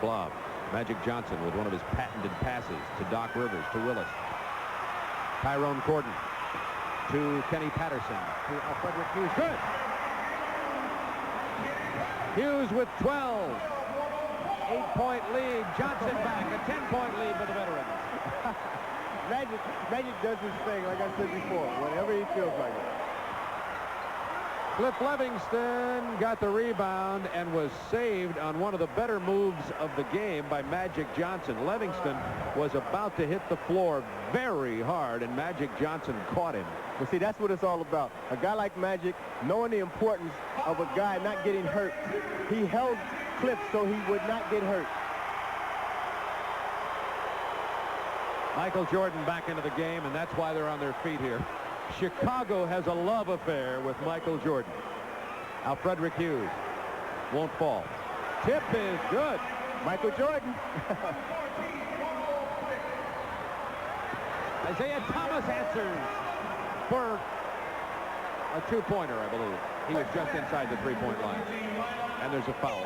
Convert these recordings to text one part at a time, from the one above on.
Blob. Magic Johnson with one of his patented passes to Doc Rivers, to Willis. Tyrone Gordon to Kenny Patterson, to Frederick Hughes. Good! Hughes with 12. 8-point lead. Johnson back. A 10-point lead for the veterans. Magic does his thing, like I said before, whenever he feels like it. Cliff Levingston got the rebound and was saved on one of the better moves of the game by Magic Johnson. Levingston was about to hit the floor very hard, and Magic Johnson caught him. Well, see, that's what it's all about. A guy like Magic, knowing the importance of a guy not getting hurt, he held Cliff so he would not get hurt. Michael Jordan back into the game, and that's why they're on their feet here. Chicago has a love affair with Michael Jordan. Frederick Hughes won't fall. Tip is good. Michael Jordan. Isaiah Thomas answers for a two-pointer, I believe. He was just inside the three-point line. And there's a foul.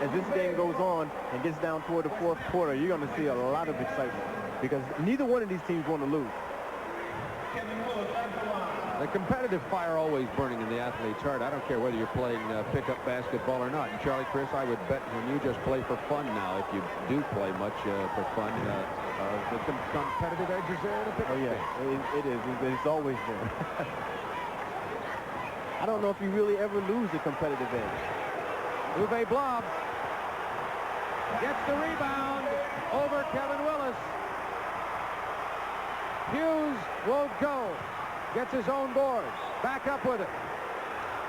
As this game goes on and gets down toward the fourth quarter, you're going to see a lot of excitement because neither one of these teams want to lose. The competitive fire always burning in the athlete's heart. I don't care whether you're playing pickup basketball or not. And Charlie, Chris, I would bet when you just play for fun now, if you do play much for fun, the competitive edge is there in the pickup. Oh, yeah, it is. It's always there. I don't know if you really ever lose the competitive edge. Uwe Blob gets the rebound over Kevin Willis. Hughes won't go. Gets his own board. Back up with it.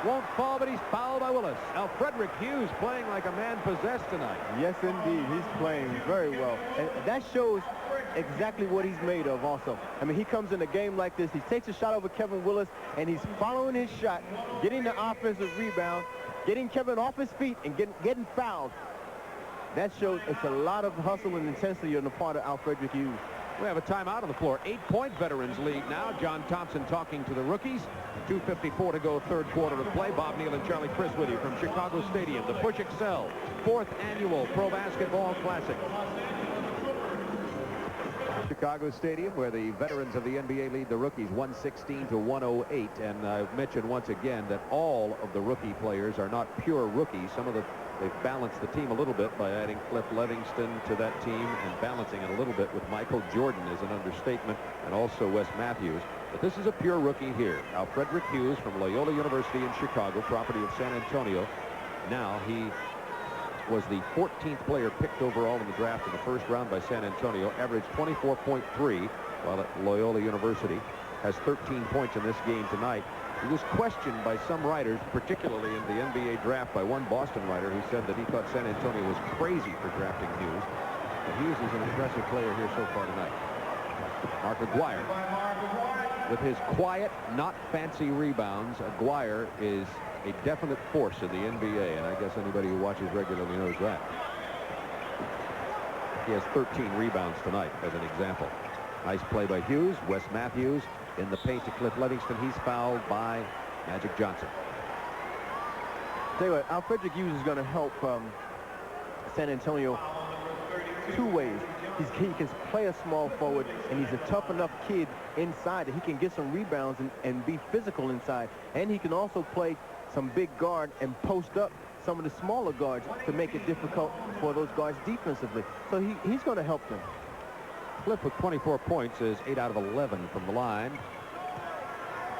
Won't fall, but he's fouled by Willis. Frederick Hughes playing like a man possessed tonight. Yes, indeed. He's playing very well. And that shows exactly what he's made of also. I mean, he comes in a game like this. He takes a shot over Kevin Willis, and he's following his shot, getting the offensive rebound, getting Kevin off his feet, and getting fouled. That shows it's a lot of hustle and intensity on the part of Frederick Hughes. We have a timeout on the floor. 8-point veterans lead now. John Thompson talking to the rookies. 2:54 to go, third quarter of play. Bob Neal and Charlie Chris with you from Chicago Stadium. The Push Excel 4th Annual Pro Basketball Classic. Chicago Stadium, where the veterans of the NBA lead the rookies 116 to 108. And I've mentioned once again that all of the rookie players are not pure rookies. They've balanced the team a little bit by adding Cliff Levingston to that team and balancing it a little bit with Michael Jordan as an understatement, and also Wes Matthews. But this is a pure rookie here. Frederick Hughes from Loyola University in Chicago, property of San Antonio. Now he was the 14th player picked overall in the draft in the first round by San Antonio, averaged 24.3 while at Loyola University, has 13 points in this game tonight. He was questioned by some writers, particularly in the NBA draft, by one Boston writer who said that he thought San Antonio was crazy for drafting Hughes. But Hughes is an impressive player here so far tonight. Mark Aguirre, with his quiet, not fancy rebounds, Aguirre is a definite force in the NBA, and I guess anybody who watches regularly knows that. He has 13 rebounds tonight, as an example. Nice play by Hughes. Wes Matthews in the paint to Cliff Levingston. He's fouled by Magic Johnson. Tell you what, Frederick Hughes is going to help San Antonio two ways. He can play a small forward, and he's a tough enough kid inside that he can get some rebounds and be physical inside. And he can also play some big guard and post up some of the smaller guards to make it difficult for those guards defensively. So he's going to help them. Cliff with 24 points is 8 out of 11 from the line.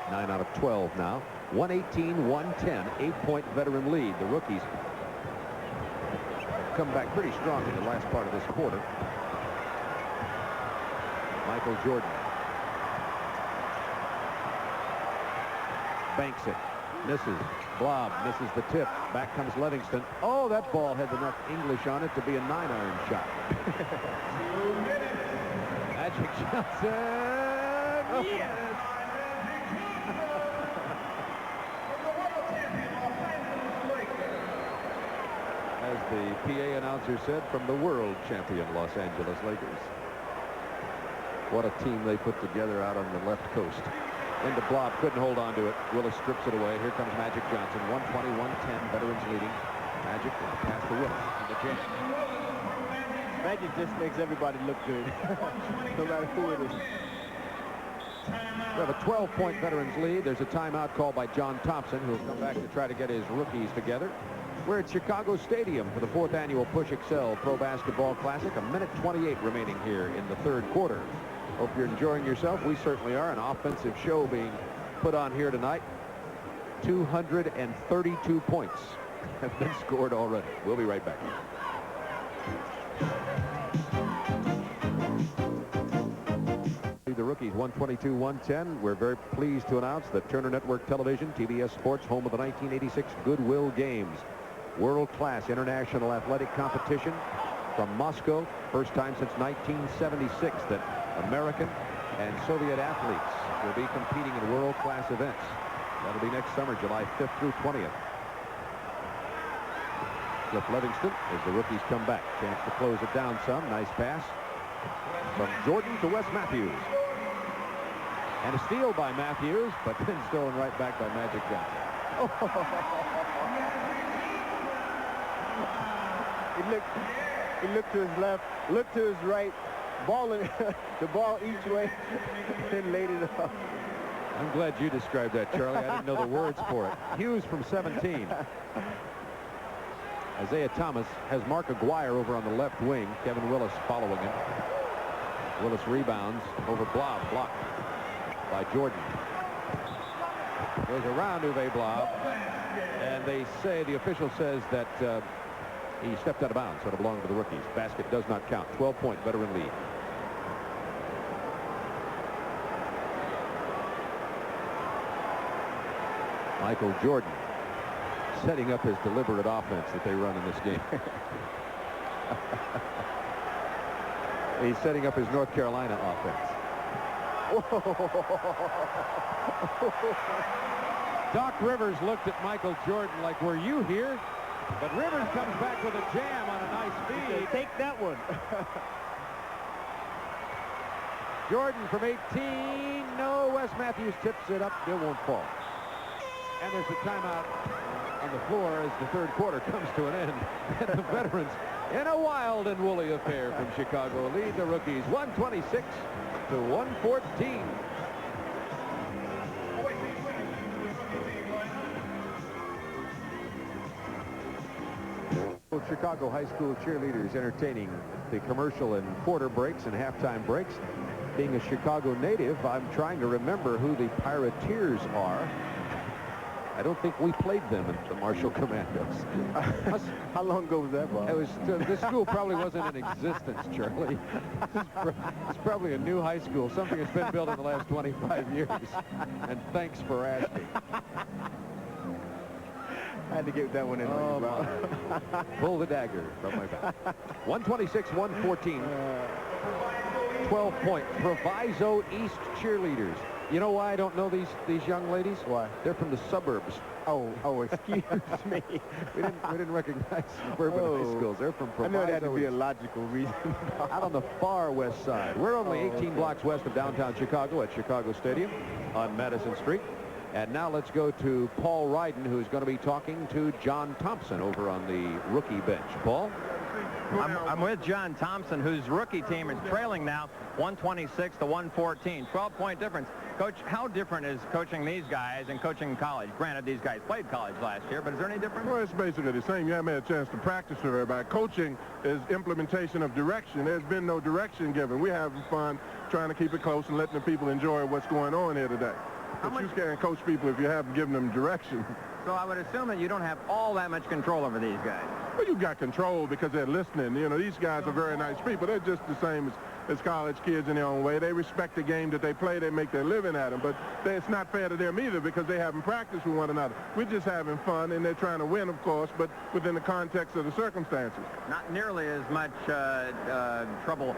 9 out of 12 now. 118-110, 8-point veteran lead. The rookies come back pretty strong in the last part of this quarter. Michael Jordan banks it, misses. Blob misses the tip. Back comes Levingston. Oh, that ball had enough English on it to be a 9-iron shot. Magic Johnson. Oh. Yes. As the PA announcer said, from the world champion Los Angeles Lakers. What a team they put together out on the left coast. Into Blob, couldn't hold on to it. Willis strips it away. Here comes Magic Johnson. 120-110, veterans leading. Magic. Pass to Willis in the jam. Magic just makes everybody look good, no matter who it is. We have a 12-point veterans lead. There's a timeout called by John Thompson, who will come back to try to get his rookies together. We're at Chicago Stadium for the 4th annual Push Excel Pro Basketball Classic. 1:28 remaining here in the 3rd quarter. Hope you're enjoying yourself. We certainly are. An offensive show being put on here tonight. 232 points have been scored already. We'll be right back. The rookies 122-110. We're very pleased to announce that Turner Network Television, TBS Sports, home of the 1986 Goodwill Games, world-class international athletic competition from Moscow. First time since 1976 that American and Soviet athletes will be competing in world-class events. That'll be next summer, July 5th through 20th. Cliff Livingston as the rookies come back. Chance to close it down some. Nice pass from Jordan to Wes Matthews. And a steal by Matthews, but then stolen right back by Magic Johnson. He looked to his left, looked to his right, the ball each way, and then laid it up. I'm glad you described that, Charlie. I didn't know the words for it. Hughes from 17. Isaiah Thomas has Mark Aguirre over on the left wing. Kevin Willis following him. Willis rebounds over Blob, blocked by Jordan. Goes around Uwe Blob, and they say, the official says that he stepped out of bounds, so it belonged to the rookies. Basket does not count. 12-point veteran lead. Michael Jordan setting up his deliberate offense that they run in this game. He's setting up his North Carolina offense. Doc Rivers looked at Michael Jordan like, were you here? But Rivers comes back with a jam on a nice feed. Take that one. Jordan from 18. No, Wes Matthews tips it up. It won't fall. And there's a timeout on the floor as the 3rd quarter comes to an end. And the veterans, in a wild and woolly affair from Chicago, lead the rookies 126 to 114. Chicago high school cheerleaders entertaining the commercial and quarter breaks and halftime breaks. Being a Chicago native, I'm trying to remember who the Pirateers are. I don't think we played them at the Marshall Commandos. How long ago was that, Bob? It was, this school probably wasn't in existence, Charlie. It's probably a new high school, something that's been built in the last 25 years. And thanks for asking. I had to get that one in. Oh, my. Pull the dagger from my back. 126-114. 12-point Proviso East cheerleaders. You know why I don't know these young ladies? Why? They're from the suburbs. Oh, excuse me. We didn't recognize suburban high schools. They're from Proviso. I know that had to be a logical reason. Out on the far west side. We're only 18 blocks west of downtown Chicago at Chicago Stadium on Madison Street. And now let's go to Paul Ryden, who's going to be talking to John Thompson over on the rookie bench. Paul? I'm with John Thompson, whose rookie team is trailing now 126 to 114. 12-point difference. Coach, how different is coaching these guys and coaching college? Granted, these guys played college last year, but is there any difference? Well, it's basically the same. You haven't had a chance to practice with everybody. Coaching is implementation of direction. There's been no direction given. We're having fun trying to keep it close and letting the people enjoy what's going on here today. But you can't coach people if you haven't given them direction. So I would assume that you don't have all that much control over these guys. Well, you got control because they're listening. You know, these guys are very nice people. They're just the same as college kids in their own way. They respect the game that they play. They make their living at them. But it's not fair to them either because they haven't practiced with one another. We're just having fun, and they're trying to win, of course, but within the context of the circumstances. Not nearly as much trouble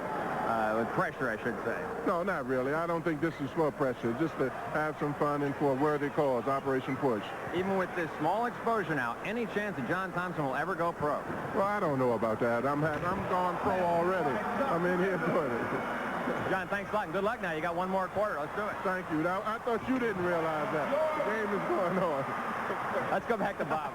with pressure, I should say. No, not really. I don't think this is for pressure. Just to have some fun and for a worthy cause, Operation Push. Even with this small exposure now, any chance that John Thompson will ever go pro? Well, I don't know about that. I'm gone pro already. I'm in here doing it. John, thanks a lot, and good luck now. You got one more quarter. Let's do it. Thank you. Now, I thought you didn't realize that. The game is going on. Let's go back to Bob.